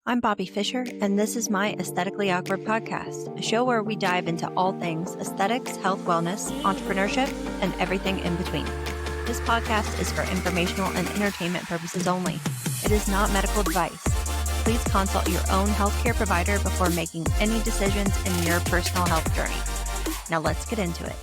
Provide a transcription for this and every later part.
I'm Bobbi Fischer, and this is my Aesthetically Awkward Podcast, a show where we dive into all things aesthetics, health, wellness, entrepreneurship, and everything in between. This podcast is for informational and entertainment purposes only. It is not medical advice. Please consult your own healthcare provider before making any decisions in your personal health journey. Now let's get into it.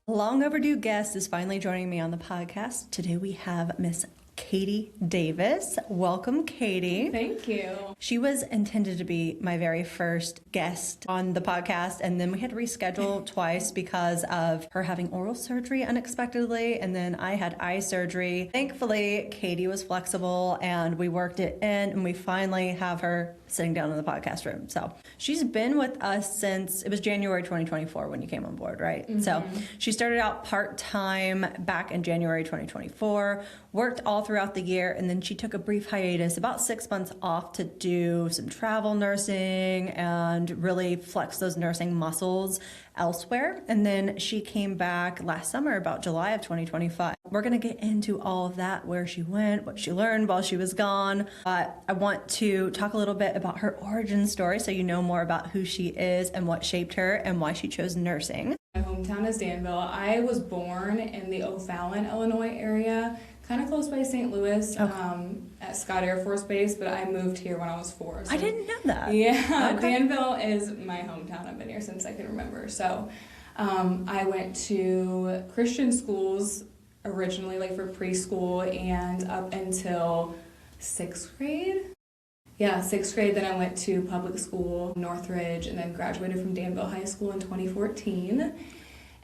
Long overdue guest is finally joining me on the podcast. Today we have Miss Kati Davis. Welcome, Kati. Thank you. She was intended to be my very first guest on the podcast, and then we had to reschedule twice because of her having oral surgery unexpectedly, and then I had eye surgery. Thankfully, Kati was flexible, and we worked it in, and we finally have her sitting down in the podcast room. So she's been with us since, it was January 2024 when you came on board, right? Mm-hmm. So she started out part-time back in January 2024, worked all throughout the year, and then she took a brief hiatus, about 6 months off, to do some travel nursing and really flex those nursing muscles elsewhere. And then she came back last summer, about July of 2025. We're going to get into all of that, where she went, what she learned while she was gone. But I want to talk a little bit about her origin story so you know more about who she is and what shaped her and why she chose nursing. My hometown is Danville. I was born in the O'Fallon, Illinois area, kind of close by St. Louis, at Scott Air Force Base, but I moved here when I was 4. So I didn't know that. Yeah, okay. Danville is my hometown. I've been here since I can remember. So I went to Christian schools originally, like for preschool and up until 6th grade. Yeah, 6th grade. Then I went to public school, Northridge, and then graduated from Danville High School in 2014.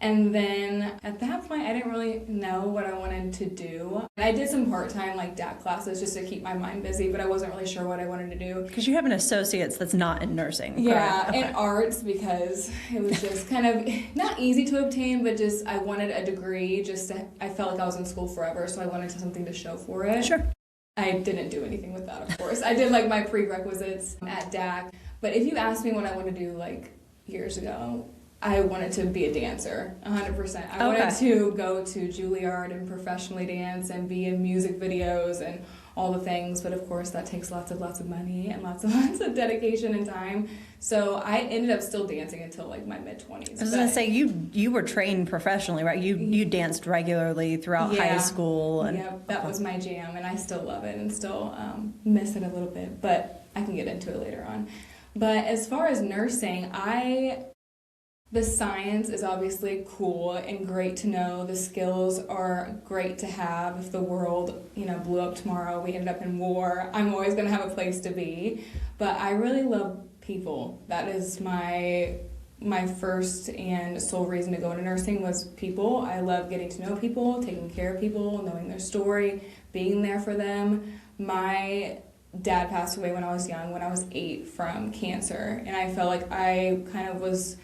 And then at that point, I didn't really know what I wanted to do. I did some part-time like DAC classes just to keep my mind busy, but I wasn't really sure what I wanted to do. Because you have an associate's that's not in nursing, yeah, correct? In arts, because it was just kind of not easy to obtain, but just I wanted a degree. I felt like I was in school forever, so I wanted something to show for it. Sure. I didn't do anything with that, of course. I did like my prerequisites at DAC, but if you asked me what I wanted to do like years ago, I wanted to be a dancer, 100%. I wanted to go to Juilliard and professionally dance and be in music videos and all the things, but of course that takes lots of money and lots of dedication and time. So I ended up still dancing until like my mid-20s. I was going to say, you were trained professionally, right? You danced regularly throughout high school. And yep, that was my jam, and I still love it and still miss it a little bit, but I can get into it later on. But as far as nursing, the science is obviously cool and great to know. The skills are great to have. If the world, blew up tomorrow, we ended up in war, I'm always going to have a place to be. But I really love people. That is my first and sole reason to go into nursing was people. I love getting to know people, taking care of people, knowing their story, being there for them. My dad passed away when I was young, when I was 8, from cancer. And I felt like I kind of was,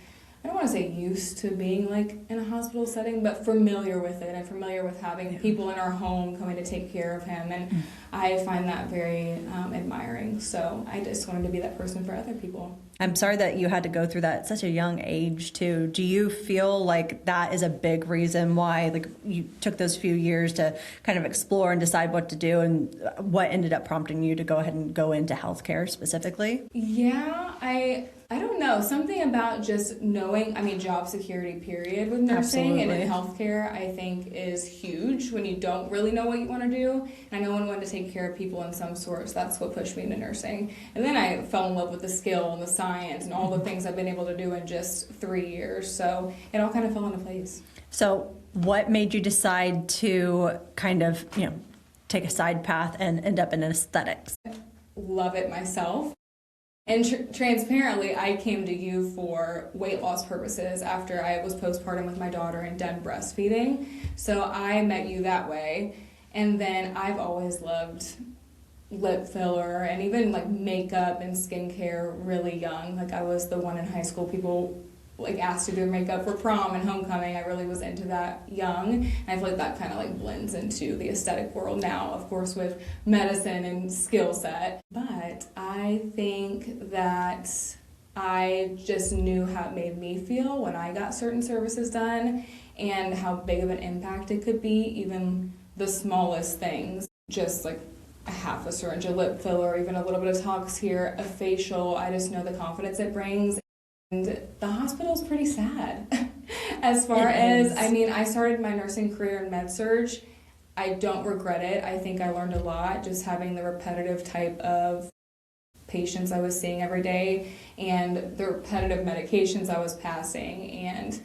I don't want to say used to being like in a hospital setting, but familiar with it and familiar with having people in our home coming to take care of him. And I find that very admiring. So I just wanted to be that person for other people. I'm sorry that you had to go through that at such a young age too. Do you feel like that is a big reason why like you took those few years to kind of explore and decide what to do, and what ended up prompting you to go ahead and go into healthcare specifically? Yeah, I don't know. Something about just knowing, job security period with nursing. Absolutely. And in healthcare, I think is huge when you don't really know what you want to do. And I know I wanted to take care of people in some sort, so that's what pushed me into nursing. And then I fell in love with the skill and the science and all the things I've been able to do in just 3 years. So it all kind of fell into place. So what made you decide to kind of, take a side path and end up in aesthetics? Love it myself. And transparently, I came to you for weight loss purposes after I was postpartum with my daughter and done breastfeeding. So I met you that way. And then I've always loved lip filler and even like makeup and skincare really young. Like I was the one in high school people like asked to do makeup for prom and homecoming. I really was into that young. And I feel like that kind of like blends into the aesthetic world now, of course, with medicine and skill set. But I think that I just knew how it made me feel when I got certain services done and how big of an impact it could be, even the smallest things. Just like a half a syringe, a lip filler, even a little bit of tox here, a facial. I just know the confidence it brings. And the hospital's pretty sad. As far as, I mean, I started my nursing career in med-surg. I don't regret it. I think I learned a lot just having the repetitive type of patients I was seeing every day and the repetitive medications I was passing. And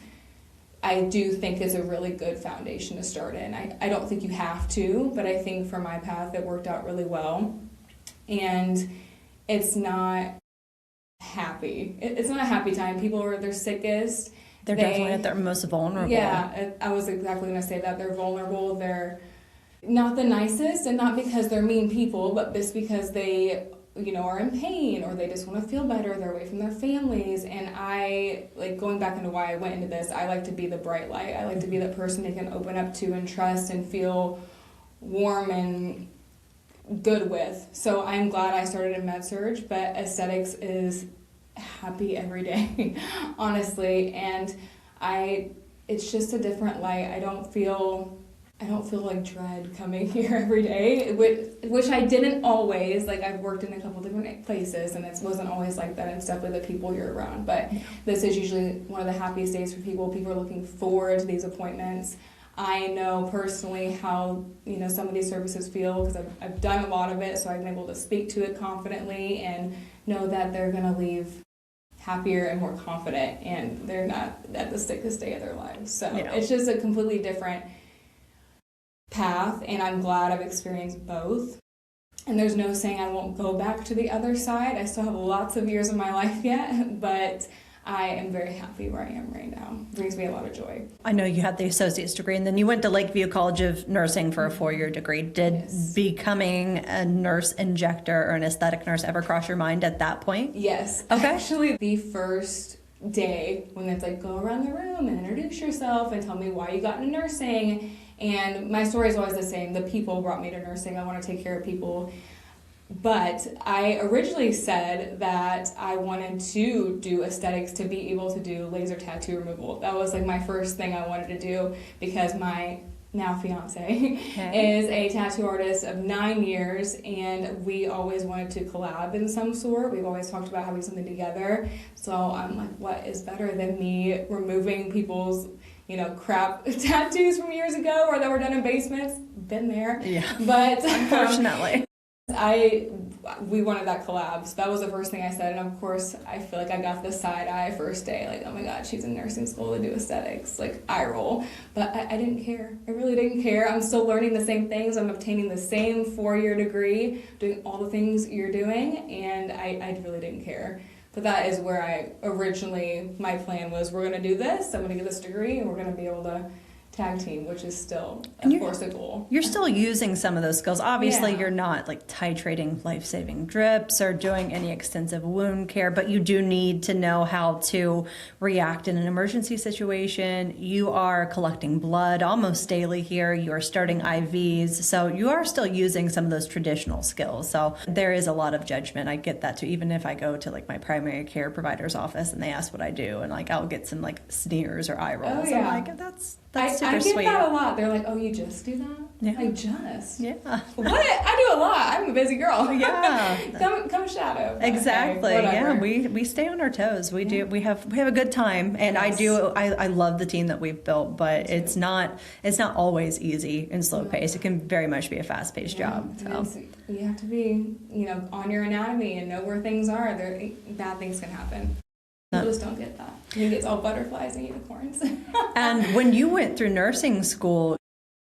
I do think it's a really good foundation to start in. I don't think you have to, but I think for my path it worked out really well. And it's not happy. It's not a happy time. People are at their sickest. They're definitely at their most vulnerable. Yeah, I was exactly going to say that. They're vulnerable. They're not the nicest, and not because they're mean people, but just because they, are in pain or they just want to feel better. They're away from their families. And I, going back into why I went into this, I like to be the bright light. I like to be the person they can open up to and trust and feel warm and good with. So I'm glad I started in med-surg, but aesthetics is happy every day, honestly. And it's just a different light. I don't feel like dread coming here every day, which I didn't always. I've worked in a couple different places, and it wasn't always like that. It's definitely the people you're around. But this is usually one of the happiest days for people. People are looking forward to these appointments. I know personally how, some of these services feel because I've done a lot of it, so I'm able to speak to it confidently and know that they're going to leave happier and more confident, and they're not at the sickest day of their lives. So It's just a completely different path, and I'm glad I've experienced both. And there's no saying I won't go back to the other side. I still have lots of years of my life yet, but I am very happy where I am right now. It brings me a lot of joy. I know you had the associate's degree, and then you went to Lakeview College of Nursing for a 4-year degree. Did becoming a nurse injector or an aesthetic nurse ever cross your mind at that point? Yes. Okay. Actually, the first day when it's go around the room and introduce yourself and tell me why you got into nursing. And my story is always the same. The people brought me to nursing. I want to take care of people. But I originally said that I wanted to do aesthetics to be able to do laser tattoo removal. That was my first thing I wanted to do because my now fiance is a tattoo artist of 9 years, and we always wanted to collab in some sort. We've always talked about having something together. So I'm what is better than me removing people's crap tattoos from years ago or that were done in basements? Been there. Yeah. But unfortunately. We wanted that collab, so that was the first thing I said, and of course I feel I got the side eye first day, oh my god, she's in nursing school to do aesthetics, eye roll. But I didn't care. I really didn't care. I'm still learning the same things. I'm obtaining the same 4-year degree, doing all the things you're doing, and I really didn't care. But that is where my plan was, we're going to do this, I'm going to get this degree, and we're going to be able to tag team, which is still, of course, a goal. You're still using some of those skills. Obviously, you're not titrating life-saving drips or doing any extensive wound care, but you do need to know how to react in an emergency situation. You are collecting blood almost daily here. You are starting IVs. So you are still using some of those traditional skills. So there is a lot of judgment. I get that too. Even if I go to my primary care provider's office and they ask what I do, and I'll get some sneers or eye rolls. Oh, yeah. I'm that's super I get sweet. that a lot. They're oh, you just do that? Yeah. Just? Yeah. What? I do a lot. I'm a busy girl. Yeah. come shadow. Exactly. Okay, yeah. We stay on our toes. We do. We have a good time, and yes. I love the team that we've built, but it's not always easy and slow paced. It can very much be a fast paced job. So. You have to be on your anatomy and know where things are. Bad things can happen. People just don't get that. You get all butterflies and unicorns. And when you went through nursing school,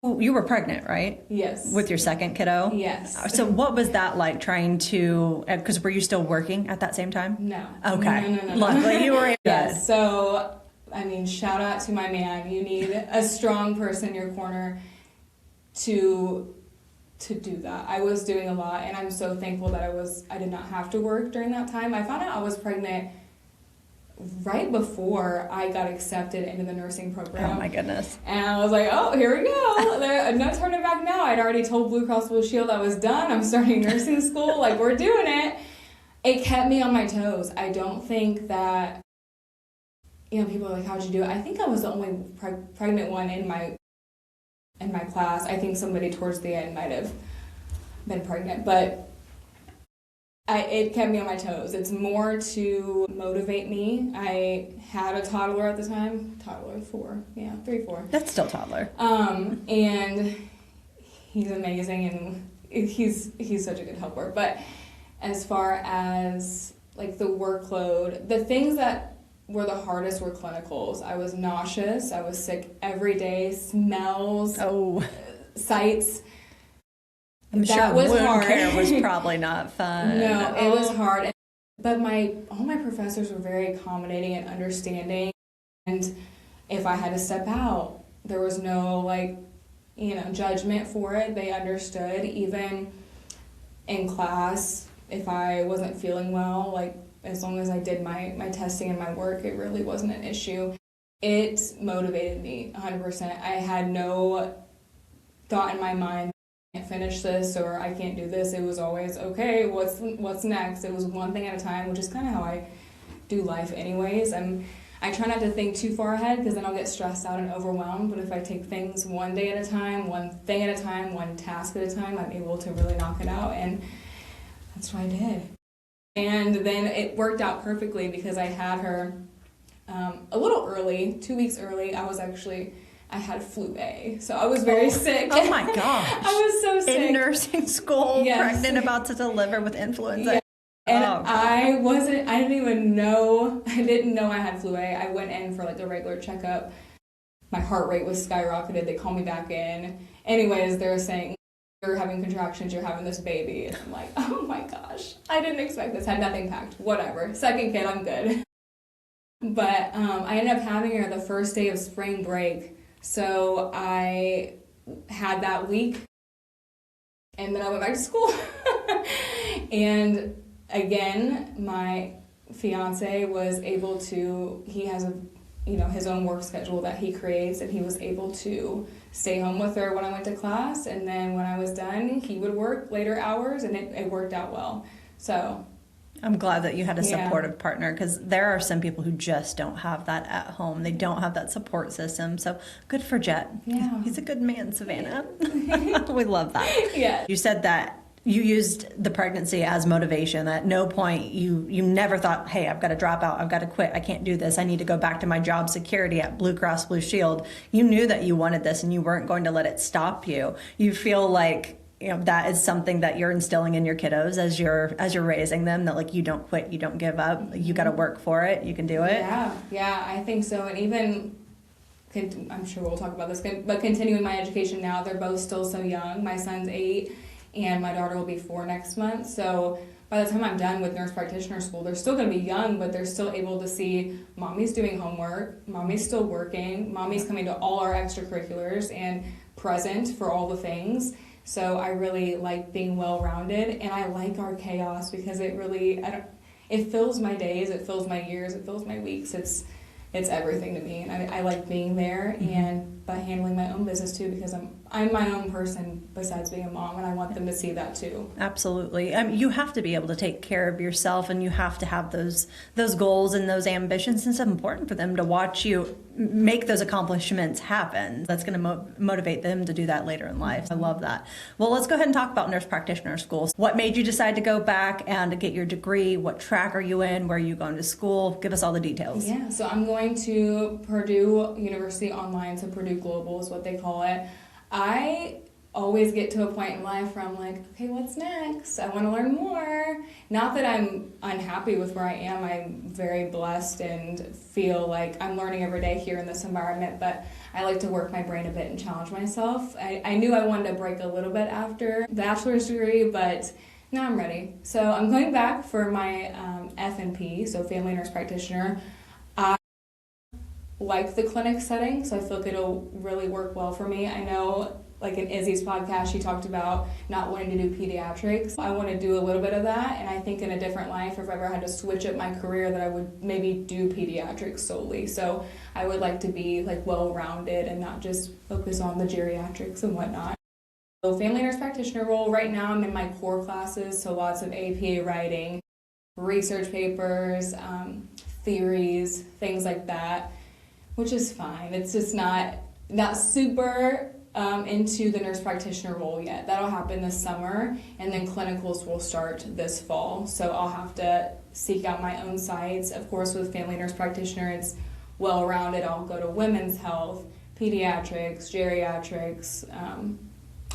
you were pregnant, right? Yes. With your second kiddo? Yes. So what was that like trying to, because were you still working at that same time? No. Okay. No. Luckily you were in bed. Yes. So, shout out to my man. You need a strong person in your corner to do that. I was doing a lot, and I'm so thankful that I did not have to work during that time. I found out I was pregnant right before I got accepted into the nursing program. Oh my goodness. And I was oh, here we go. No turning back now. I'd already told Blue Cross Blue Shield I was done. I'm starting nursing school. We're doing it. It kept me on my toes. I don't think that, people are how'd you do it? I think I was the only pregnant one in my class. I think somebody towards the end might have been pregnant, but it kept me on my toes. It's more to motivate me. I had a toddler at the time. Toddler, 4. Yeah, 3, 4. That's still toddler. And he's amazing, and he's such a good helper. But as far as like the workload, the things that were the hardest were clinicals. I was nauseous. I was sick every day. Smells. Sights. I'm sure that was wound hard. care was probably not fun. No, it was hard. But all my professors were very accommodating and understanding. And if I had to step out, there was no judgment for it. They understood. Even in class, if I wasn't feeling well, as long as I did my testing and my work, it really wasn't an issue. It motivated me 100%. I had no thought in my mind, I can't finish this or I can't do this. It was always, okay, what's next? It was one thing at a time, which is kind of how I do life anyways. I try not to think too far ahead because then I'll get stressed out and overwhelmed. But if I take things one day at a time, one thing at a time, one task at a time, I'm able to really knock it out. And that's what I did. And then it worked out perfectly because I had her a little early, 2 weeks early. I had flu A, so I was very sick. Oh my gosh. I was so sick. In nursing school, yes. Pregnant, about to deliver with influenza. Yeah. And I didn't know I had flu A. I went in for a regular checkup. My heart rate was skyrocketed. They called me back in. Anyways, they were saying, you're having contractions, you're having this baby. And I'm like, oh my gosh, I didn't expect this. Had nothing packed, whatever. Second kid, I'm good. But I ended up having her the first day of spring break. So I had that week, and then I went back to school. And again, my fiance was able to, he has his own work schedule that he creates, and he was able to stay home with her when I went to class, and then when I was done, he would work later hours, and it worked out well. So I'm glad that you had a supportive partner, because there are some people who just don't have that at home. They don't have that support system. So good for Jet. Yeah. He's a good man, Savannah. We love that. Yeah. You said that you used the pregnancy as motivation. At no point you never thought, hey, I've got to drop out. I've got to quit. I can't do this. I need to go back to my job security at Blue Cross Blue Shield. You knew that you wanted this and you weren't going to let it stop you. You feel like that is something that you're instilling in your kiddos as you're raising them, that you don't quit, you don't give up, you got to work for it, you can do it. Yeah, I think so. And even, I'm sure we'll talk about this, but continuing my education now, they're both still so young. My son's 8 and my daughter will be 4 next month. So by the time I'm done with nurse practitioner school, they're still going to be young, but they're still able to see mommy's doing homework, mommy's still working, mommy's coming to all our extracurriculars and present for all the things. So I really like being well-rounded, and I like our chaos because it really, it fills my days, it fills my years, it fills my weeks. It's everything to me, and I like being there, but handling my own business too, because I'm my own person besides being a mom, and I want them to see that too. Absolutely. You have to be able to take care of yourself, and you have to have those goals and those ambitions. And it's important for them to watch you make those accomplishments happen. That's going to motivate them to do that later in life. I love that. Well, let's go ahead and talk about nurse practitioner schools. What made you decide to go back and get your degree? What track are you in? Where are you going to school? Give us all the details. Yeah, so I'm going to Purdue University Online, so Purdue Global is what they call it. I always get to a point in life where I'm like, okay, what's next? I want to learn more. Not that I'm unhappy with where I am. I'm very blessed and feel like I'm learning every day here in this environment, but I like to work my brain a bit and challenge myself. I knew I wanted to break a little bit after bachelor's degree, but now I'm ready. So I'm going back for my FNP, so family nurse practitioner. I like the clinic setting, so I feel like it'll really work well for me. I know, like in Izzy's podcast, she talked about not wanting to do pediatrics. I want to do a little bit of that, and I think in a different life, if I ever had to switch up my career, that I would maybe do pediatrics solely. So I would like to be well-rounded and not just focus on the geriatrics and whatnot. So family nurse practitioner role, right now I'm in my core classes, so lots of APA writing, research papers, theories, things like that, which is fine. It's just not super into the nurse practitioner role yet. That'll happen this summer, and then clinicals will start this fall. So I'll have to seek out my own sites. Of course, with family nurse practitioner, it's well-rounded. I'll go to women's health, pediatrics, geriatrics,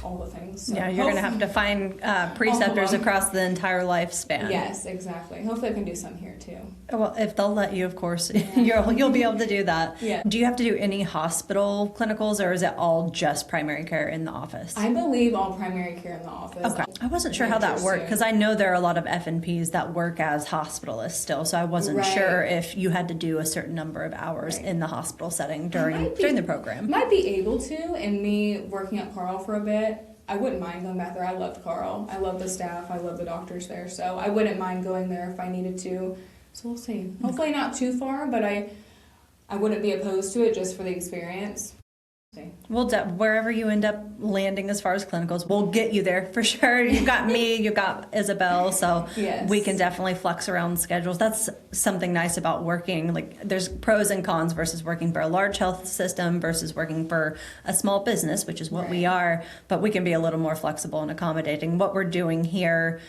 all the things. So yeah, you're going to have to find preceptors across the entire lifespan. Yes, exactly. Hopefully I can do some here too. Well, if they'll let you, of course, you'll be able to do that. Yeah. Do you have to do any hospital clinicals, or is it all just primary care in the office? I believe all primary care in the office. Okay. I wasn't sure how that worked, because I know there are a lot of F&Ps that work as hospitalists still, so I wasn't sure if you had to do a certain number of hours in the hospital setting during the program. Might be able to, and me working at Carl for a bit, I wouldn't mind going back there. I loved Carl. I love the staff. I love the doctors there. So I wouldn't mind going there if I needed to. So we'll see. Hopefully not too far, but I wouldn't be opposed to it just for the experience. Well, wherever you end up landing as far as clinicals, we'll get you there for sure. You've got me, you've got Isabel, so we can definitely flex around schedules. That's something nice about working. Like, there's pros and cons versus working for a large health system versus working for a small business, which is what we are, but we can be a little more flexible and accommodating. What we're doing here,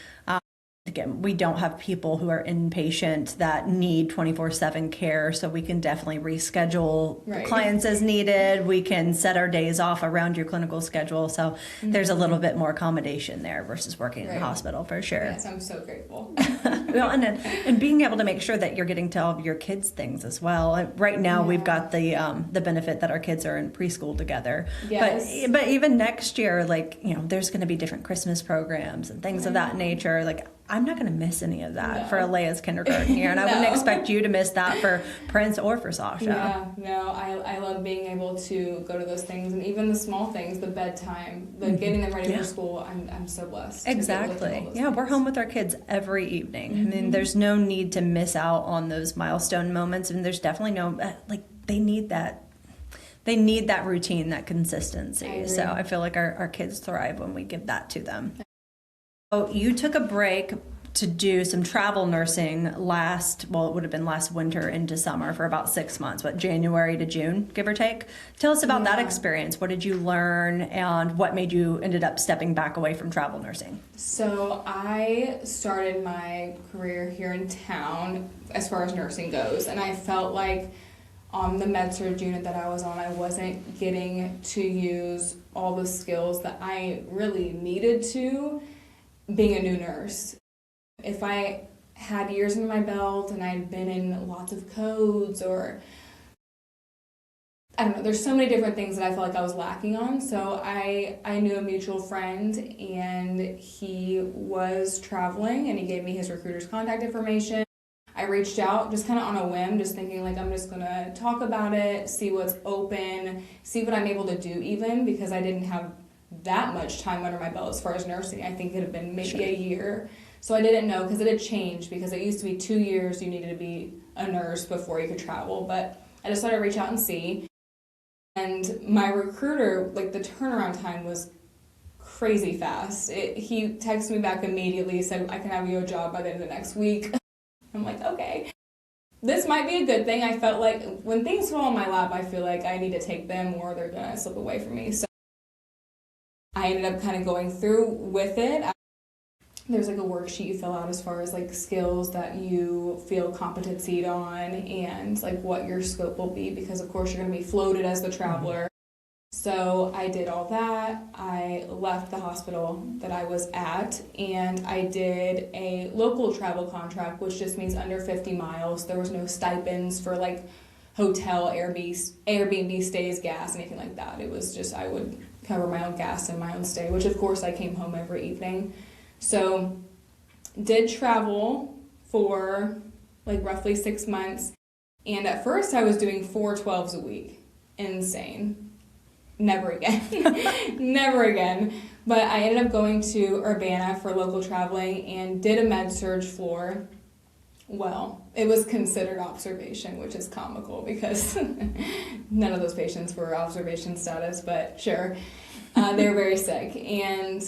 again, we don't have people who are inpatient that need 24/7 care, so we can definitely reschedule clients as needed. We can set our days off around your clinical schedule, so there's a little bit more accommodation there versus working in a hospital for sure. Yes, I'm so grateful. Well, and being able to make sure that you're getting to all of your kids' things as well. Right now, we've got the benefit that our kids are in preschool together. Yes. But even next year, there's going to be different Christmas programs and things of that nature. Like, I'm not going to miss any of that for Alea's kindergarten year, and I wouldn't expect you to miss that for Prince or for Sasha. Yeah, no, I love being able to go to those things, and even the small things, the bedtime, the getting them ready for school. I'm so blessed. Exactly. We're home with our kids every evening. I mean, there's no need to miss out on those milestone moments, and there's definitely no they need that. They need that routine, that consistency. So I feel like our kids thrive when we give that to them. So you took a break to do some travel nursing it would have been last winter into summer for about 6 months, January to June, give or take. Tell us about that experience. What did you learn, and what made you ended up stepping back away from travel nursing? So I started my career here in town as far as nursing goes, and I felt like on the med-surg unit that I was on, I wasn't getting to use all the skills that I really needed to being a new nurse. If I had years under my belt and I had been in lots of codes, or I don't know, there's so many different things that I felt like I was lacking on. So I knew a mutual friend, and he was traveling, and he gave me his recruiter's contact information. I reached out just kind of on a whim, just thinking I'm just going to talk about it, see what's open, see what I'm able to do even, because I didn't have that much time under my belt as far as nursing. I think it had been maybe a year. So I didn't know, because it had changed, because it used to be 2 years you needed to be a nurse before you could travel. But I just thought I'd reach out and see. And my recruiter, the turnaround time was crazy fast. He texted me back immediately, said, I can have you a job by the end of the next week. I'm like, okay. This might be a good thing. I felt like when things fall in my lap, I feel like I need to take them or they're going to slip away from me. So I ended up kind of going through with it. There's a worksheet you fill out as far as skills that you feel competency on, and what your scope will be, because of course you're going to be floated as the traveler. So I did all that. I left the hospital that I was at, and I did a local travel contract, which just means under 50 miles. There was no stipends for hotel, Airbnb stays, gas, anything like that. It was just I would cover my own gas and my own stay, which of course I came home every evening. So did travel for roughly 6 months, and at first I was doing 4 12s a week. Insane. Never again. Never again. But I ended up going to Urbana for local traveling and did a med-surg floor. Well, it was considered observation, which is comical because none of those patients were observation status, but sure. They were very sick, and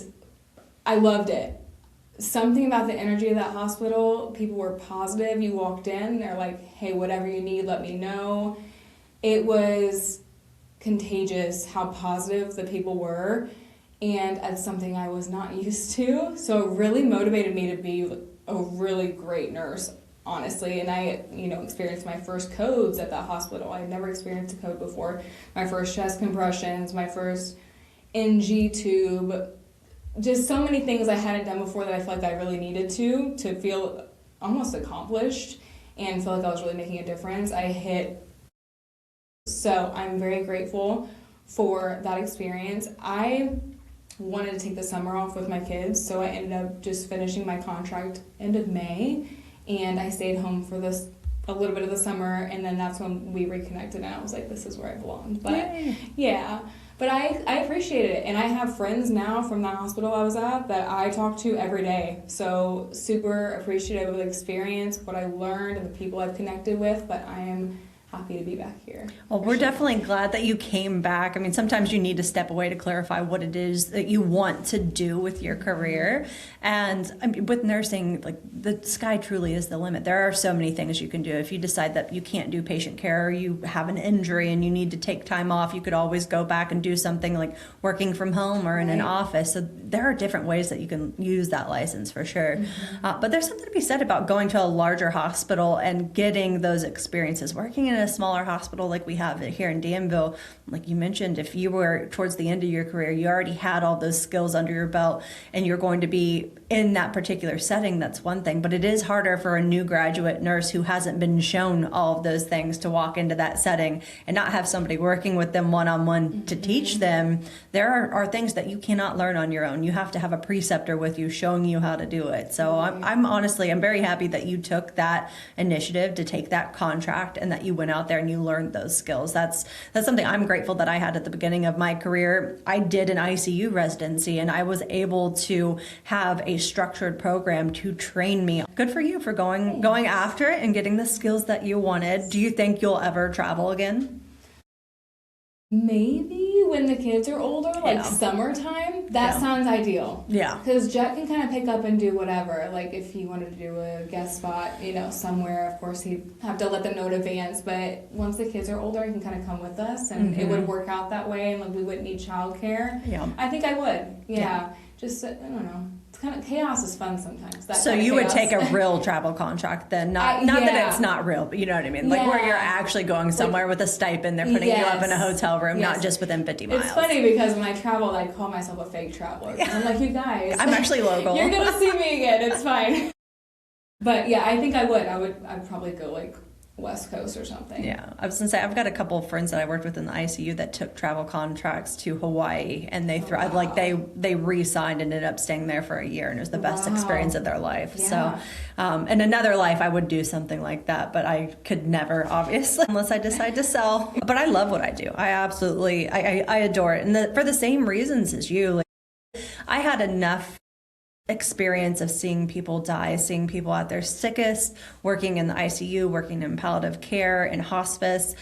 I loved it. Something about the energy of that hospital, people were positive. You walked in, they're like, hey, whatever you need, let me know. It was contagious how positive the people were, and that's something I was not used to. So it really motivated me to be a really great nurse, honestly. And I, experienced my first codes at that hospital. I had never experienced a code before. My first chest compressions, my first NG tube, just so many things I hadn't done before that I felt like I really needed to feel almost accomplished and feel like I was really making a difference. So I'm very grateful for that experience. I wanted to take the summer off with my kids, so I ended up just finishing my contract end of May, and I stayed home for a little bit of the summer, and then that's when we reconnected, and I was like, this is where I belonged. But Yay. yeah, but I appreciate it, and I have friends now from that hospital I was at that I talk to every day, so super appreciative of the experience, what I learned, and the people I've connected with, but I am happy to be back here. Well, we're definitely glad that you came back. I mean, sometimes you need to step away to clarify what it is that you want to do with your career. And I mean, with nursing, like, the sky truly is the limit. There are so many things you can do. If you decide that you can't do patient care, or you have an injury and you need to take time off, you could always go back and do something like working from home or in an office. So there are different ways that you can use that license for sure. But there's something to be said about going to a larger hospital and getting those experiences. Working in a smaller hospital like we have here in Danville, like you mentioned, if you were towards the end of your career, you already had all those skills under your belt and you're going to be in that particular setting, that's one thing. But it is harder for a new graduate nurse who hasn't been shown all of those things to walk into that setting and not have somebody working with them one-on-one to teach them. There are things that you cannot learn on your own. You have to have a preceptor with you showing you how to do it. So I'm honestly very happy that you took that initiative to take that contract and that you went out there and you learned those skills. That's something I'm grateful that I had at the beginning of my career. I did an ICU residency and I was able to have a structured program to train me. Good for you for going after it and getting the skills that you wanted. Do you think you'll ever travel again? Maybe when the kids are older, like summertime, that sounds ideal. Yeah. Because Jet can kind of pick up and do whatever. Like if he wanted to do a guest spot, somewhere, of course he'd have to let them know in advance. But once the kids are older, he can kind of come with us and it would work out that way and like we wouldn't need childcare. Yeah. I think I would. Yeah. Just, I don't know. It's kind of, chaos is fun sometimes. So you would take a real travel contract then, not that it's not real, but you know what I mean? Like where you're actually going somewhere with a stipend, they're putting you up in a hotel room, not just within 50 miles. It's funny because when I travel, I call myself a fake traveler. I'm like, you guys. I'm actually local. You're going to see me again. It's fine. But yeah, I think I would. I'd probably go like West Coast or something. Yeah, I was gonna say I've got a couple of friends that I worked with in the ICU that took travel contracts to Hawaii, and they like they re-signed and ended up staying there for a year, and it was the best experience of their life. Yeah. So, in another life, I would do something like that, but I could never, obviously, unless I decide to sell. But I love what I do. I absolutely, I adore it, and for the same reasons as you. Like, I had enough experience of seeing people die, seeing people at their sickest, working in the ICU, working in palliative care, in hospice.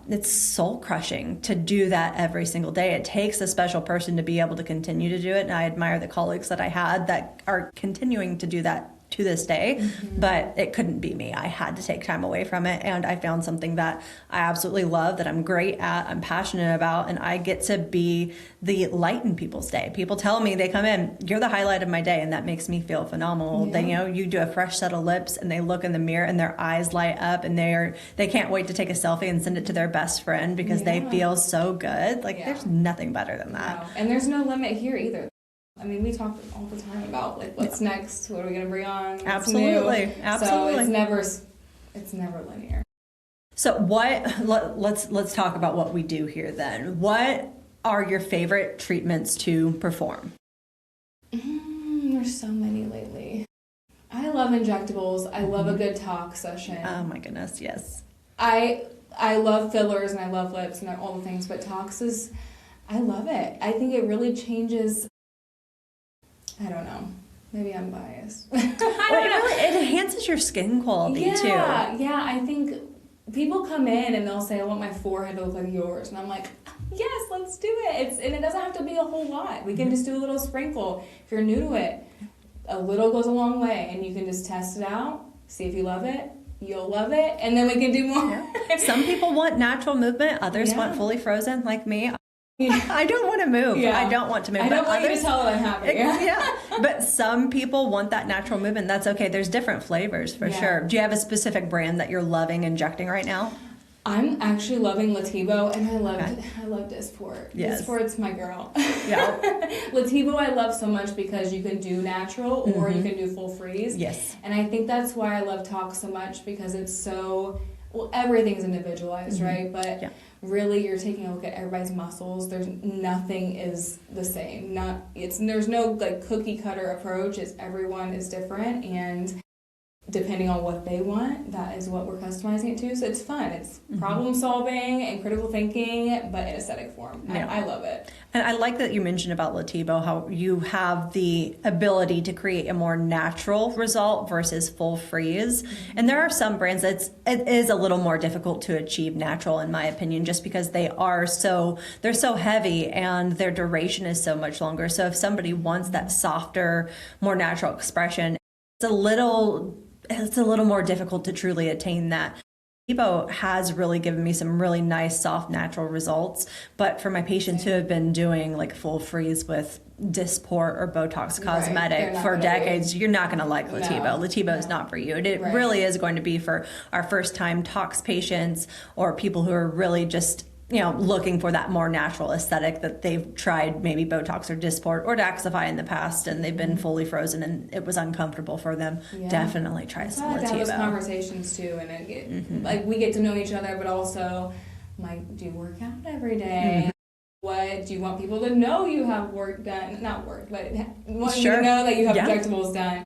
It's soul crushing to do that every single day. It takes a special person to be able to continue to do it. And I admire the colleagues that I had that are continuing to do that to this day, but it couldn't be me. I had to take time away from it, and I found something that I absolutely love, that I'm great at, I'm passionate about, and I get to be the light in people's day. People tell me, they come in, you're the highlight of my day, and that makes me feel phenomenal. Yeah. You do a fresh set of lips, and they look in the mirror, and their eyes light up, and they can't wait to take a selfie and send it to their best friend because they feel so good. Like, there's nothing better than that. No. And there's no limit here either. I mean, we talk all the time about like what's next, what are we going to bring on, what's absolutely, new. Absolutely. So it's never linear. So let's talk about what we do here then. What are your favorite treatments to perform? There's so many lately. I love injectables. I love a good talk session. Oh my goodness, yes. I love fillers and I love lips and all the things, but talks I love it. I think it really changes. I don't know. Maybe I'm biased. I don't know. It enhances your skin quality too. Yeah, I think people come in and they'll say, I want my forehead to look like yours. And I'm like, yes, let's do it. And it doesn't have to be a whole lot. We can just do a little sprinkle. If you're new to it, a little goes a long way. And you can just test it out, see if you love it, you'll love it, and then we can do more. Yeah. Some people want natural movement, others want fully frozen, like me. I don't want to move. Yeah. I don't want to move. I don't want you to tell that I'm happy. Yeah. But some people want that natural movement. That's okay. There's different flavors for sure. Do you have a specific brand that you're loving injecting right now? I'm actually loving Lativo, and I love Dysport. Yes. Dysport's my girl. Yeah. Lativo I love so much because you can do natural or you can do full freeze. Yes. And I think that's why I love Tox so much, because it's so, well, everything's individualized, right? But really you're taking a look at everybody's muscles. There's nothing is the same. There's no like cookie cutter approach. Everyone is different, and depending on what they want, that is what we're customizing it to. So it's fun. It's problem solving and critical thinking, but in aesthetic form. Yeah. I love it. And I like that you mentioned about Lativo, how you have the ability to create a more natural result versus full freeze. And there are some brands it is a little more difficult to achieve natural, in my opinion, just because they're so heavy and their duration is so much longer. So if somebody wants that softer, more natural expression, it's a little more difficult to truly attain that. Lativo has really given me some really nice, soft, natural results. But for my patients who have been doing like full freeze with Dysport or Botox Cosmetic for decades, you're not going to like Lativo. No. Lativo is not for you. It really is going to be for our first-time tox patients or people who are really just looking for that more natural aesthetic, that they've tried maybe Botox or Dysport or Daxify in the past and they've been fully frozen and it was uncomfortable for them. Definitely try some Lativo. I have those conversations too, and like we get to know each other, but also like, do you work out every day? What do you want people to know you have work done? Not work, but want you to know that you have injectables done.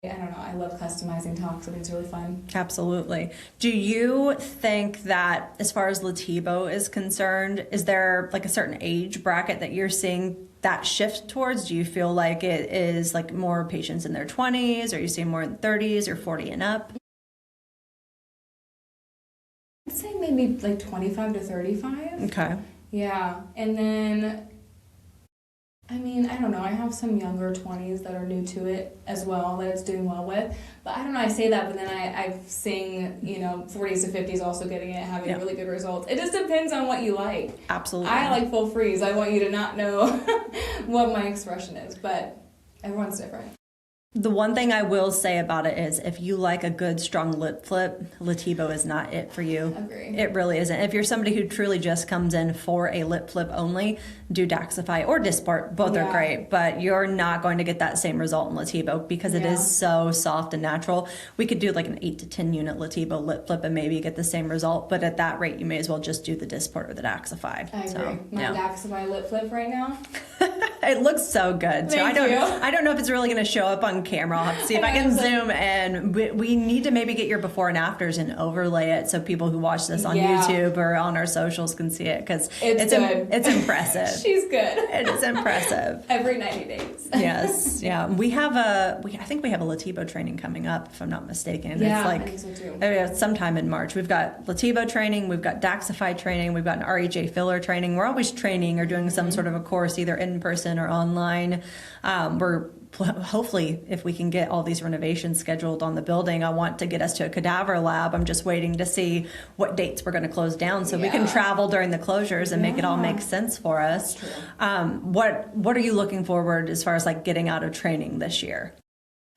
I don't know. I love customizing Tox. I think it's really fun. Absolutely. Do you think that as far as Lativo is concerned, is there like a certain age bracket that you're seeing that shift towards? Do you feel like it is like more patients in their 20s, or you see more in 30s or 40 and up? I'd say maybe like 25 to 35. Okay. Yeah. And then, I mean, I don't know. I have some younger 20s that are new to it as well, that it's doing well with. But I don't know. I say that, but then I've seen, 40s to 50s also getting it, having really good results. It just depends on what you like. Absolutely. I like full freeze. I want you to not know what my expression is, but everyone's different. The one thing I will say about it is if you like a good, strong lip flip, Lativo is not it for you. Agree. It really isn't. If you're somebody who truly just comes in for a lip flip only, do Daxify or Dysport. Both are great, but you're not going to get that same result in Lativo because it is so soft and natural. We could do like an 8 to 10 unit Lativo lip flip and maybe get the same result, but at that rate, you may as well just do the Dysport or the Daxify. I agree. My Daxify lip flip right now. It looks so good. So I don't know if it's really going to show up on camera. I'll have to see if I can zoom in. We need to maybe get your before and afters and overlay it so people who watch this on YouTube or on our socials can see it, because it's impressive. She's good. It is impressive. Every 90 days. Yes. Yeah. I think we have a Lativo training coming up, if I'm not mistaken. Yeah, it's like, I think so too. Sometime in March. We've got Lativo training, we've got Daxify training, we've got an RHA filler training. We're always training or doing some sort of a course, either in person or online. We're hopefully, if we can get all these renovations scheduled on the building, I want to get us to a cadaver lab. I'm just waiting to see what dates we're going to close down so we can travel during the closures and make it all make sense for us. What are you looking forward as far as like getting out of training this year?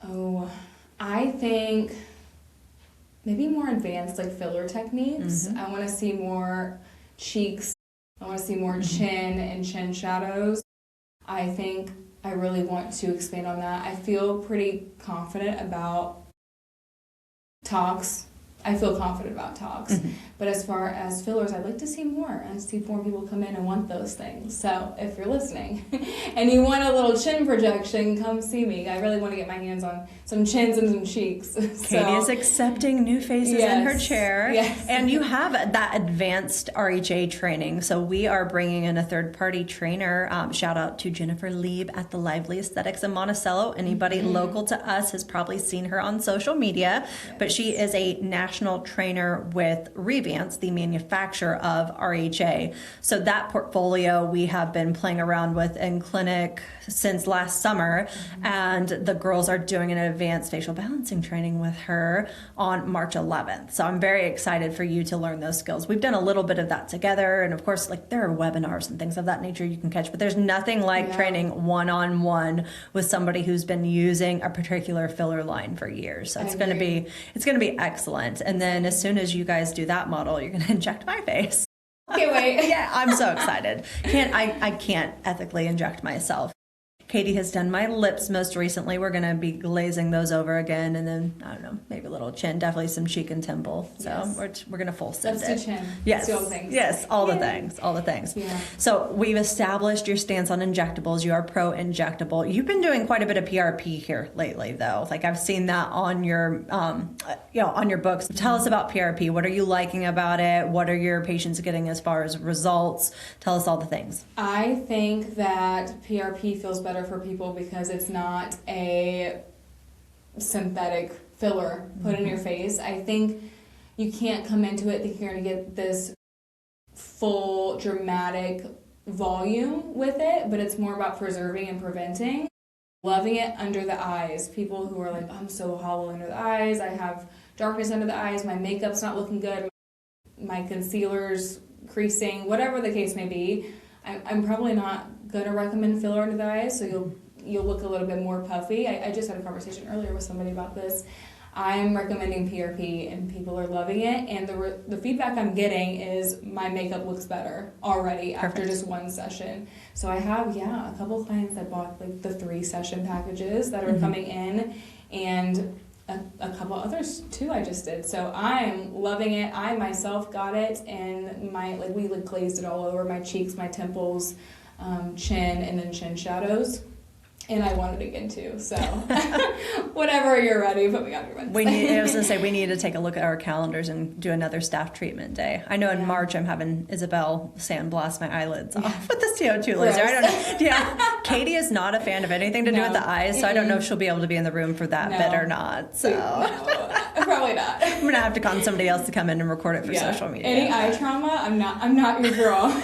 Oh, I think maybe more advanced like filler techniques. I want to see more cheeks. I want to see more chin and chin shadows. I think I really want to expand on that. I feel pretty confident about Tox. I feel confident about Tox. But as far as fillers, I'd like to see more. I see more people come in and want those things. So if you're listening and you want a little chin projection, come see me. I really want to get my hands on some chins and some cheeks. Katie is accepting new faces in her chair. Yes. And you have that advanced RHA training. So we are bringing in a third-party trainer. Shout out to Jennifer Lieb at the Lively Aesthetics in Monticello. Anybody local to us has probably seen her on social media. But she is a national national trainer with Revance, the manufacturer of RHA. So that portfolio we have been playing around with in clinic since last summer, and the girls are doing an advanced facial balancing training with her on March 11th. So I'm very excited for you to learn those skills. We've done a little bit of that together, and of course, like, there are webinars and things of that nature you can catch, but there's nothing like training one-on-one with somebody who's been using a particular filler line for years. So it's going to be excellent. And then as soon as you guys do that model, you're going to inject my face. Can't wait. Yeah, I'm so excited. I can't ethically inject myself. Katie has done my lips most recently. We're going to be glazing those over again, and then, I don't know, maybe a little chin, definitely some cheek and temple. So we're going to full send it. Let's do chin. Yes. Let's do all the things. Yes, all the things. Yeah. So we've established your stance on injectables. You are pro-injectable. You've been doing quite a bit of PRP here lately, though. Like, I've seen that on your, on your books. Tell us about PRP. What are you liking about it? What are your patients getting as far as results? Tell us all the things. I think that PRP feels better for people because it's not a synthetic filler put in your face. I think you can't come into it thinking you're going to get this full dramatic volume with it, but it's more about preserving and preventing. Loving it under the eyes. People who are like, I'm so hollow under the eyes, I have darkness under the eyes, my makeup's not looking good, my concealer's creasing, whatever the case may be. I'm probably not going to recommend filler under the eyes, so you'll look a little bit more puffy. I just had a conversation earlier with somebody about this. I'm recommending PRP, and people are loving it, and the feedback I'm getting is my makeup looks better already after just one session. So I have, a couple of clients that bought like the 3-session packages that are coming in, and a couple others too I just did. So I'm loving it. I myself got it, and we glazed it all over my cheeks, my temples, chin, and then chin shadows. And I want it again too. So whenever you're ready, put me on your Wednesday. We need to take a look at our calendars and do another staff treatment day. I know in March I'm having Isabel sandblast my eyelids off with the CO2 laser. I don't know. Yeah, Katie is not a fan of anything to do with the eyes, so I don't know if she'll be able to be in the room for that bit or not. So probably not. I'm gonna have to call somebody else to come in and record it for social media. Any eye trauma, I'm not your girl.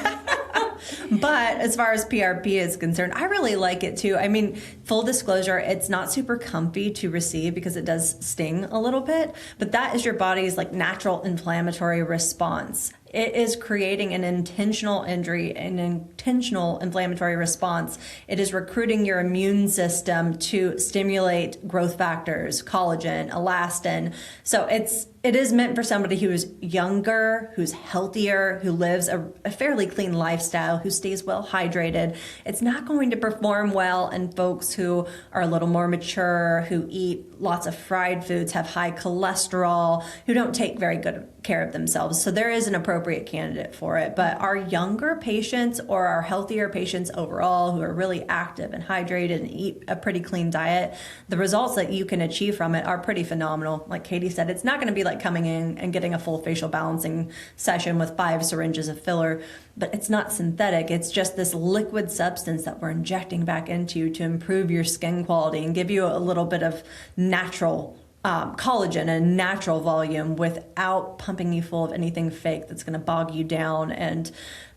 But as far as PRP is concerned, I really like it too. I mean, full disclosure, it's not super comfy to receive because it does sting a little bit, but that is your body's natural inflammatory response. It is creating an intentional injury, an intentional inflammatory response. It is recruiting your immune system to stimulate growth factors, collagen, elastin. So it is meant for somebody who is younger, who's healthier, who lives a fairly clean lifestyle, who stays well hydrated. It's not going to perform well in folks who are a little more mature, who eat lots of fried foods, have high cholesterol, who don't take very good care of themselves. So there is an appropriate candidate for it. But our younger patients or our healthier patients overall who are really active and hydrated and eat a pretty clean diet, the results that you can achieve from it are pretty phenomenal. Like Katie said, it's not going to be like coming in and getting a full facial balancing session with 5 syringes of filler, but it's not synthetic. It's just this liquid substance that we're injecting back into you to improve your skin quality and give you a little bit of natural collagen and natural volume without pumping you full of anything fake that's going to bog you down. And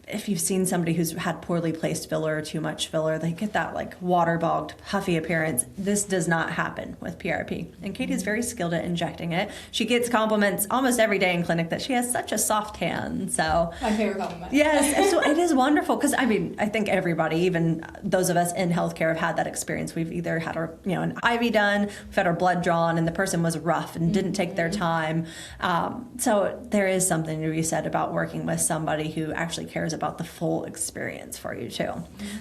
if you've seen somebody who's had poorly placed filler or too much filler, they get that waterbogged, puffy appearance. This does not happen with PRP. And Katie's very skilled at injecting it. She gets compliments almost every day in clinic that she has such a soft hand. So my favorite compliment. Yes, so it is wonderful because I think everybody, even those of us in healthcare, have had that experience. We've either had our an IV done, we've had our blood drawn, and the person was rough and didn't take their time. So there is something to be said about working with somebody who actually cares about the full experience for you too.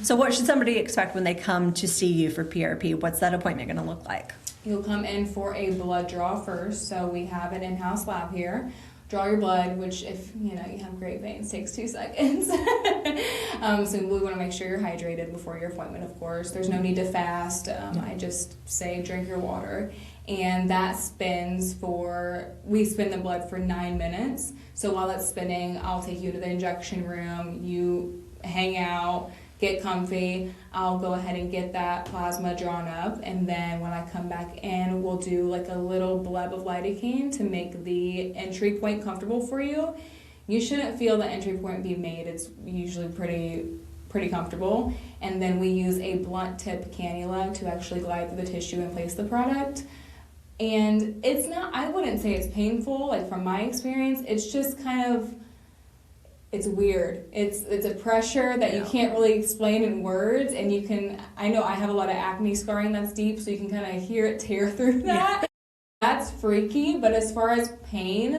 So what should somebody expect when they come to see you for PRP? What's that appointment going to look like? You'll come in for a blood draw first. So we have an in-house lab here. Draw your blood, which if you have great veins, takes 2 seconds. So we want to make sure you're hydrated before your appointment, of course. There's no need to fast. I just say drink your water. And that we spin the blood for 9 minutes. So while it's spinning, I'll take you to the injection room. You hang out, get comfy. I'll go ahead and get that plasma drawn up, and then when I come back in, we'll do like a little bleb of lidocaine to make the entry point comfortable for you. You shouldn't feel the entry point be made. It's usually pretty comfortable. And then we use a blunt tip cannula to actually glide through the tissue and place the product. And it's not, I wouldn't say it's painful, like from my experience. It's just kind of, it's weird. It's a pressure that you can't really explain in words. And you can, I know I have a lot of acne scarring that's deep, so you can kind of hear it tear through that. Yeah. That's freaky, but as far as pain,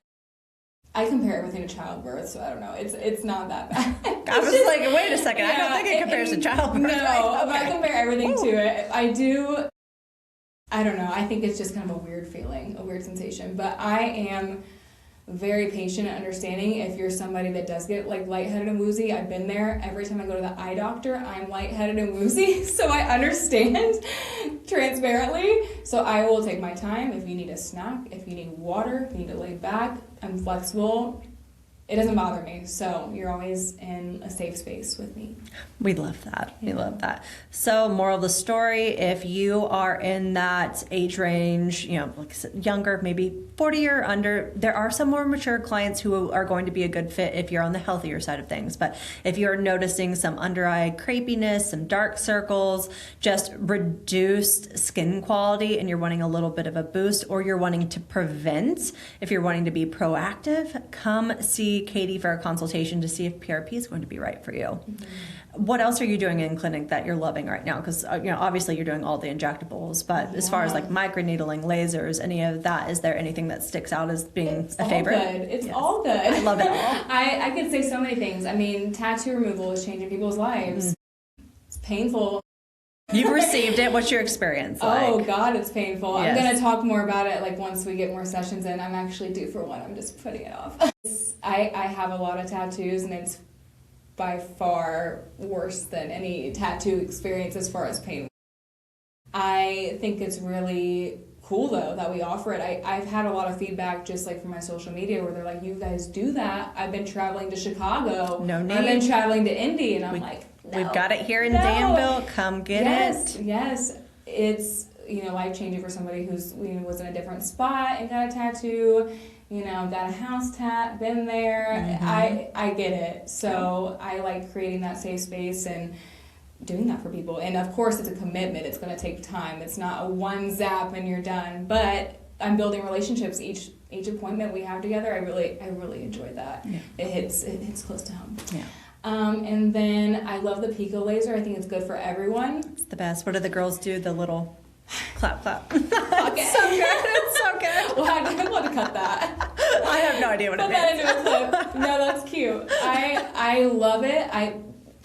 I compare everything to childbirth, so I don't know. It's not that bad. I was just like, wait a second. I don't think it compares to childbirth. No, right? But I compare everything to it. I don't know. I think it's just kind of a weird feeling, a weird sensation. But I am very patient and understanding if you're somebody that does get like lightheaded and woozy. I've been there. Every time I go to the eye doctor, I'm lightheaded and woozy, so I understand transparently. So I will take my time. If you need a snack, if you need water, if you need to lay back, I'm flexible. It doesn't bother me, so you're always in a safe space with me. We love that. We love that. So, moral of the story, if you are in that age range, you know, like younger, maybe 40 or under, there are some more mature clients who are going to be a good fit if you're on the healthier side of things. But if you're noticing some under eye crepiness, some dark circles, just reduced skin quality, and you're wanting a little bit of a boost, or you're wanting to prevent, if you're wanting to be proactive, come see Katie for a consultation to see if PRP is going to be right for you. Mm-hmm. What else are you doing in clinic that you're loving right now? Because you know, obviously you're doing all the injectables, but as far as like microneedling, lasers, any of that, is there anything that sticks out as being a favorite? It's all good. I love it all. I could say so many things. I mean, tattoo removal is changing people's lives. Mm-hmm. It's painful. You've received it. What's your experience like? Oh God, it's painful. Yes. I'm gonna talk more about it like once we get more sessions in. I'm actually due for one. I'm just putting it off. I have a lot of tattoos, and it's by far worse than any tattoo experience as far as pain. I think it's really cool though that we offer it. I've had a lot of feedback just like from my social media where they're like, you guys do that? I've been traveling to Chicago. No need. I've been traveling to Indy, and I'm like, no, we've got it here in Danville. Come get it. Yes. It's, you know, life-changing for somebody who's, you know, was in a different spot and got a tattoo, you know, got a house tat, been there. Mm-hmm. I get it. So I like creating that safe space and doing that for people. And of course it's a commitment. It's going to take time. It's not a one zap and you're done. But I'm building relationships each appointment we have together. I really enjoy that. Yeah. It hits close to home. Yeah. And then I love the Pico laser. I think it's good for everyone. It's the best. What do the girls do? The little clap, clap. Okay. It's so good. It's so good. Well, I want to cut that. I have no idea what it means. Put that into a clip. No, that's cute. I love it.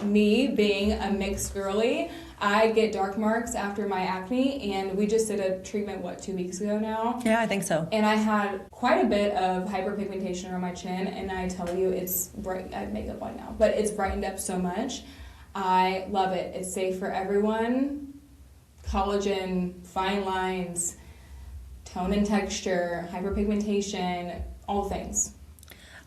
Me being a mixed girly, I get dark marks after my acne, and we just did a treatment, 2 weeks ago now? Yeah, I think so. And I had quite a bit of hyperpigmentation around my chin, and I tell you, it's bright. I have makeup on now, but it's brightened up so much. I love it. It's safe for everyone. Collagen, fine lines, tone and texture, hyperpigmentation, all things.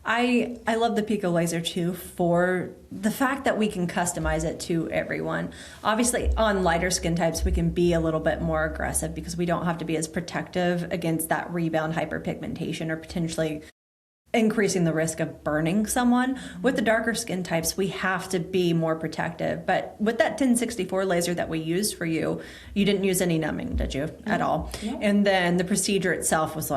I love the Pico laser too for the fact that we can customize it to everyone. Obviously, on lighter skin types, we can be a little bit more aggressive because we don't have to be as protective against that rebound hyperpigmentation or potentially increasing the risk of burning someone. With the darker skin types, we have to be more protective. But with that 1064 laser that we used for you, you didn't use any numbing, did you, at all? No. And then the procedure itself was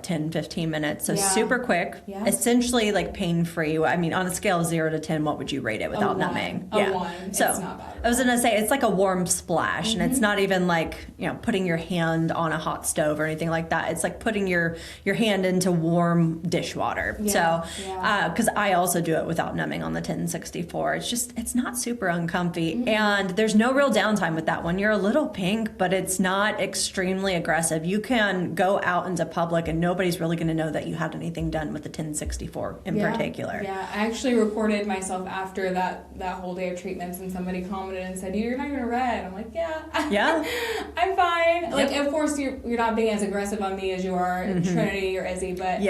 10, 15 minutes. So super quick, essentially like pain-free. I mean, on a scale of 0 to 10, what would you rate it without numbing? A 1. So it's not bad. I was going to say, it's like a warm splash, and it's not even like, putting your hand on a hot stove or anything like that. It's like putting your hand into warm dishwater. Yeah, so, because I also do it without numbing on the 1064. It's not super uncomfy, and there's no real downtime with that one. You're a little pink, but it's not extremely aggressive. You can go out into public, and nobody's really going to know that you had anything done with the 1064 in particular. Yeah, I actually recorded myself after that whole day of treatments, and somebody commented and said, "You're not even red." I'm like, "Yeah, I'm fine." Yep. Like, of course, you're not being as aggressive on me as you are Trinity or Izzy, but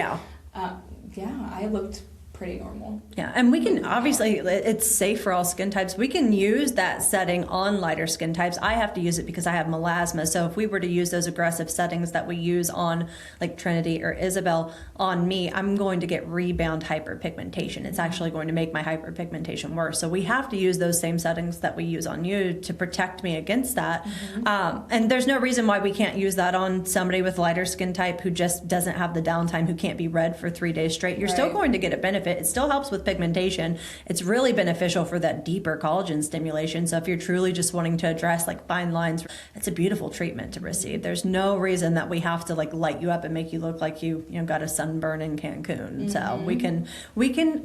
I looked pretty normal. Yeah, and we can, obviously, it's safe for all skin types. We can use that setting on lighter skin types. I have to use it because I have melasma. So if we were to use those aggressive settings that we use on like Trinity or Isabel on me, I'm going to get rebound hyperpigmentation. It's actually going to make my hyperpigmentation worse. So we have to use those same settings that we use on you to protect me against that. And there's no reason why we can't use that on somebody with lighter skin type who just doesn't have the downtime, who can't be red for 3 days straight. You're still going to get a benefit. It still helps with pigmentation. It's really beneficial for that deeper collagen stimulation. So if you're truly just wanting to address like fine lines, it's a beautiful treatment to receive. There's no reason that we have to like light you up and make you look like you got a sunburn in Cancun. So we can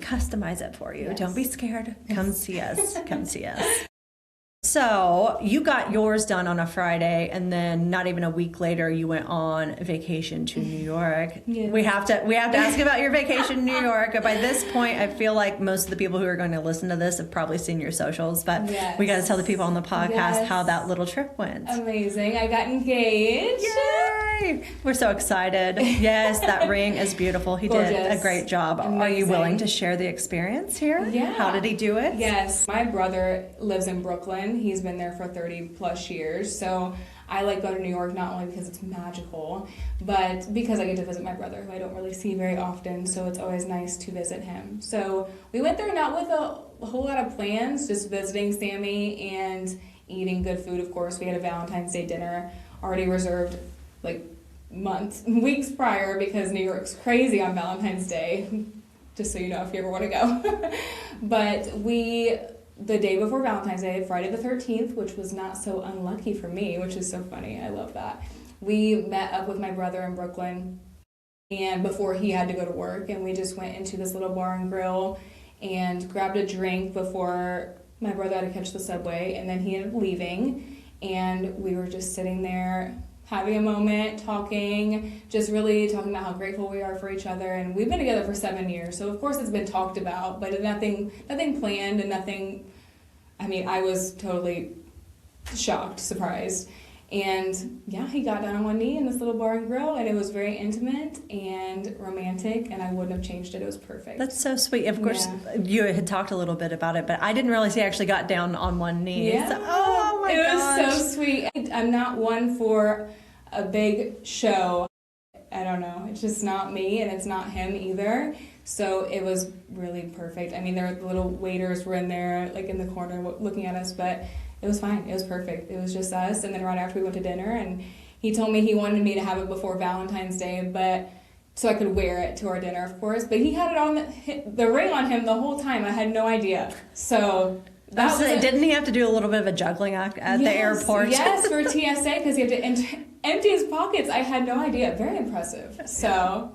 customize it for you. Yes. Don't be scared. Come see us. Come see us. So you got yours done on a Friday, and then not even a week later, you went on vacation to New York. Yes. We have to ask about your vacation in New York. By this point, I feel like most of the people who are going to listen to this have probably seen your socials, but we got to tell the people on the podcast how that little trip went. Amazing. I got engaged. Yay! We're so excited. Yes, that ring is beautiful. He Gorgeous. did a great job. Amazing. Are you willing to share the experience here? Yeah. How did he do it? Yes. My brother lives in Brooklyn. He's been there for 30 plus years. So I like going to New York not only because it's magical, but because I get to visit my brother, who I don't really see very often. So it's always nice to visit him. So we went there not with a whole lot of plans, just visiting Sammy and eating good food, of course. We had a Valentine's Day dinner already reserved like weeks prior, because New York's crazy on Valentine's Day, just so you know if you ever want to go. But the day before Valentine's Day, Friday the 13th, which was not so unlucky for me, which is so funny, I love that, we met up with my brother in Brooklyn, and before he had to go to work, and we just went into this little bar and grill and grabbed a drink before my brother had to catch the subway, and then he ended up leaving, and we were just sitting there having a moment, talking, just really talking about how grateful we are for each other. And we've been together for 7 years, so of course it's been talked about, but nothing planned and nothing. I mean, I was totally shocked, surprised. And yeah, he got down on one knee in this little bar and grill, and it was very intimate and romantic, and I wouldn't have changed it. It was perfect. That's so sweet. Of course, you had talked a little bit about it, but I didn't realize he actually got down on one knee. Yeah. So, oh my gosh. It was so sweet. I'm not one for a big show. I don't know. It's just not me, and it's not him either. So it was really perfect. I mean, the little waiters were in there, like in the corner looking at us, but it was fine. It was perfect. It was just us. And then right after we went to dinner, and he told me he wanted me to have it before Valentine's Day, but so I could wear it to our dinner, of course. But he had it on the ring on him the whole time. I had no idea. So didn't he have to do a little bit of a juggling act at the airport? Yes, for TSA, because he had to empty his pockets. I had no idea. Very impressive. So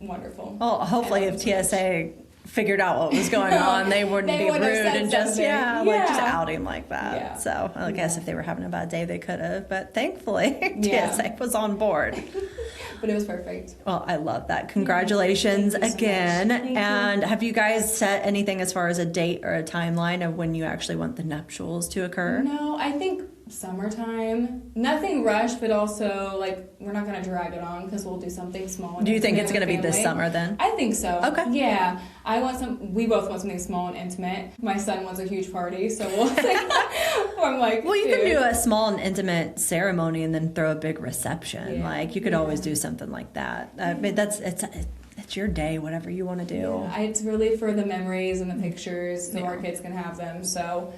wonderful. Well, hopefully if TSA figured out what was going on, they wouldn't be rude and just just out him like that. Yeah. So I guess if they were having a bad day, they could have. But thankfully, TSA was on board. But it was perfect. Well, I love that. Congratulations again. So and have you guys set anything as far as a date or a timeline of when you actually want the nuptials to occur? No, I think summertime. Nothing rushed, but also like we're not going to drag it on because we'll do something small. Do you think it's going to be this summer then? I think so. Okay. Yeah. We both want something small and intimate. My son wants a huge party, so I'm like, well, you can do a small and intimate ceremony and then throw a big reception. Yeah. Like you could always do something like that. I mean, it's your day, whatever you want to do. Yeah, it's really for the memories and the pictures, so our kids can have them. So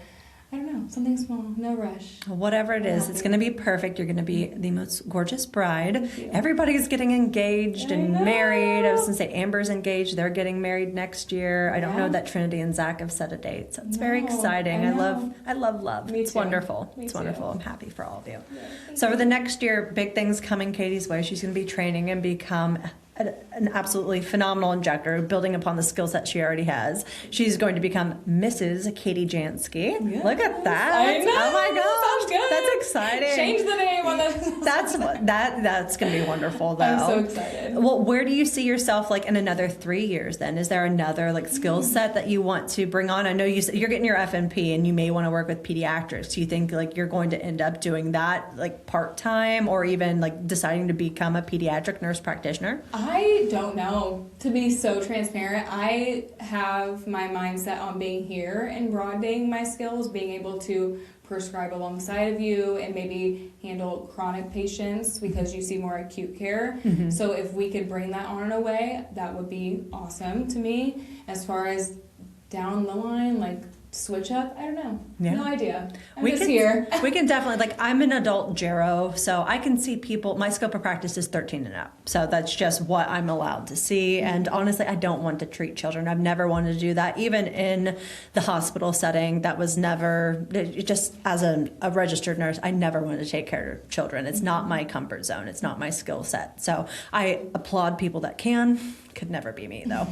I don't know, something small, no rush. Whatever it is, it's going to be perfect. You're going to be the most gorgeous bride. Everybody's getting engaged and married. I was going to say Amber's engaged. They're getting married next year. I don't know that Trinity and Zach have set a date, so it's very exciting. I love. It's wonderful. It's wonderful. I'm happy for all of you. So for the next year, big things coming Katie's way. She's going to be training and become an absolutely phenomenal injector, building upon the skill set she already has. She's going to become Mrs. Katie Jansky. Yes. Look at that. I know. Oh my gosh. Good. That's exciting. Change the name on the That's going to be wonderful though. I'm so excited. Well, where do you see yourself like in another 3 years then? Is there another like skill set that you want to bring on? I know you're getting your FNP and you may want to work with pediatrics. Do you think like you're going to end up doing that like part-time or even like deciding to become a pediatric nurse practitioner? I don't know. To be so transparent, I have my mindset on being here and broadening my skills, being able to prescribe alongside of you and maybe handle chronic patients because you see more acute care. Mm-hmm. So if we could bring that on in a way, that would be awesome to me. As far as down the line, like switch up, I don't know. Yeah. No idea. I'm just here. We can definitely, like, I'm an adult gero, so I can see people, my scope of practice is 13 and up. So that's just what I'm allowed to see. And honestly, I don't want to treat children. I've never wanted to do that. Even in the hospital setting, that was never, just as a registered nurse, I never wanted to take care of children. It's not my comfort zone. It's not my skill set. So I applaud people that can. Could never be me though.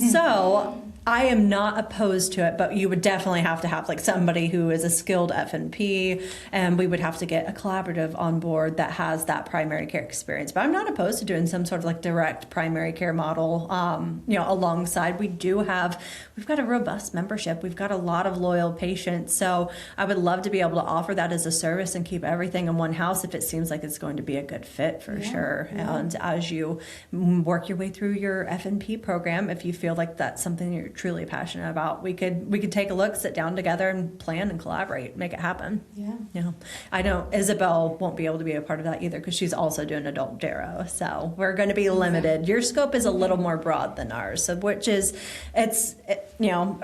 So I am not opposed to it, but you would definitely have to have like somebody who is a skilled F&P, and we would have to get a collaborative on board that has that primary care experience. But I'm not opposed to doing some sort of like direct primary care model, alongside. We've got a robust membership. We've got a lot of loyal patients. So I would love to be able to offer that as a service and keep everything in one house if it seems like it's going to be a good fit for sure. Yeah. And as you work your way through your F&P program, if you feel like that's something you're truly passionate about, we could take a look, sit down together and plan and collaborate, make it happen. Yeah. I know Isabel won't be able to be a part of that either because she's also doing adult gero. So we're going to be limited. Your scope is a little more broad than ours, so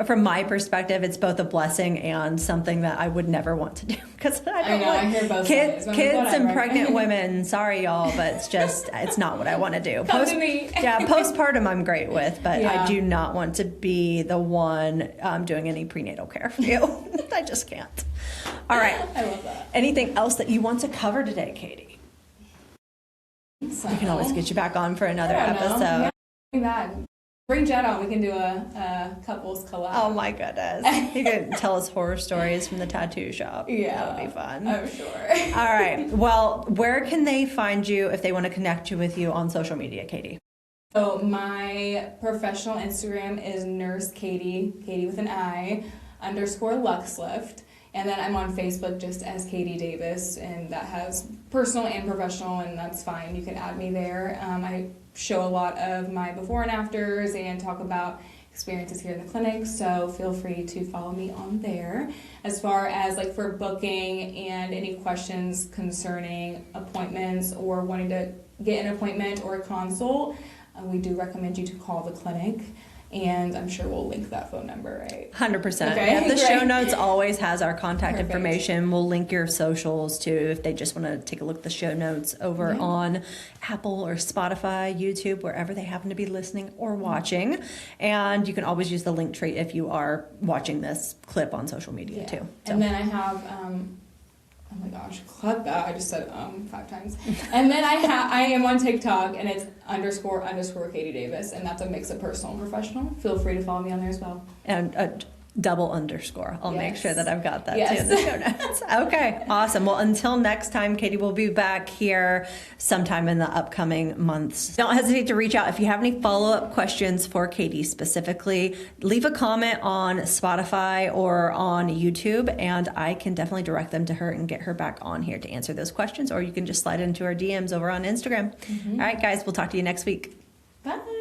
from my perspective, it's both a blessing and something that I would never want to do because I hear both kids and pregnant women. Sorry, y'all, but it's not what I want to do. Come to me. Postpartum I'm great with, but I do not want to be the one doing any prenatal care for you. I just can't. All right. I love that. Anything else that you want to cover today, Katie? So, we can always get you back on for another episode. Yeah, bring Jed on. We can do a couples collab. Oh my goodness. You can tell us horror stories from the tattoo shop. Yeah. That would be fun. I'm sure. All right. Well, where can they find you if they want to connect you with you on social media, Katie? So my professional Instagram is Nurse Katie with an I, _ Luxe Lift. And then I'm on Facebook just as Kati Davis, and that has personal and professional, and that's fine. You can add me there. I show a lot of my before and afters and talk about experiences here in the clinic, so feel free to follow me on there. As far as like for booking and any questions concerning appointments or wanting to get an appointment or a consult, we do recommend you to call the clinic. And I'm sure we'll link that phone number, right? 100%. Okay, yeah, the great. show notes always has our contact Perfect. information. We'll link your socials too if they just want to take a look at the show notes over on Apple or Spotify, YouTube, wherever they happen to be listening or watching. And you can always use the link tree if you are watching this clip on social media too. So. And then I have, oh my gosh, cut that. I just said 5 times. And then I am on TikTok, and it's _ Kati Davis, and that's a mix of personal and professional. Feel free to follow me on there as well. And double _ I'll make sure that I've got that too Yes. in the show notes. Okay, awesome. Well, until next time, Katie will be back here sometime in the upcoming months. Don't hesitate to reach out if you have any follow-up questions for Katie specifically. Leave a comment on Spotify or on YouTube, and I can definitely direct them to her and get her back on here to answer those questions, or you can just slide into our DMs over on Instagram. All right, guys, we'll talk to you next week. Bye.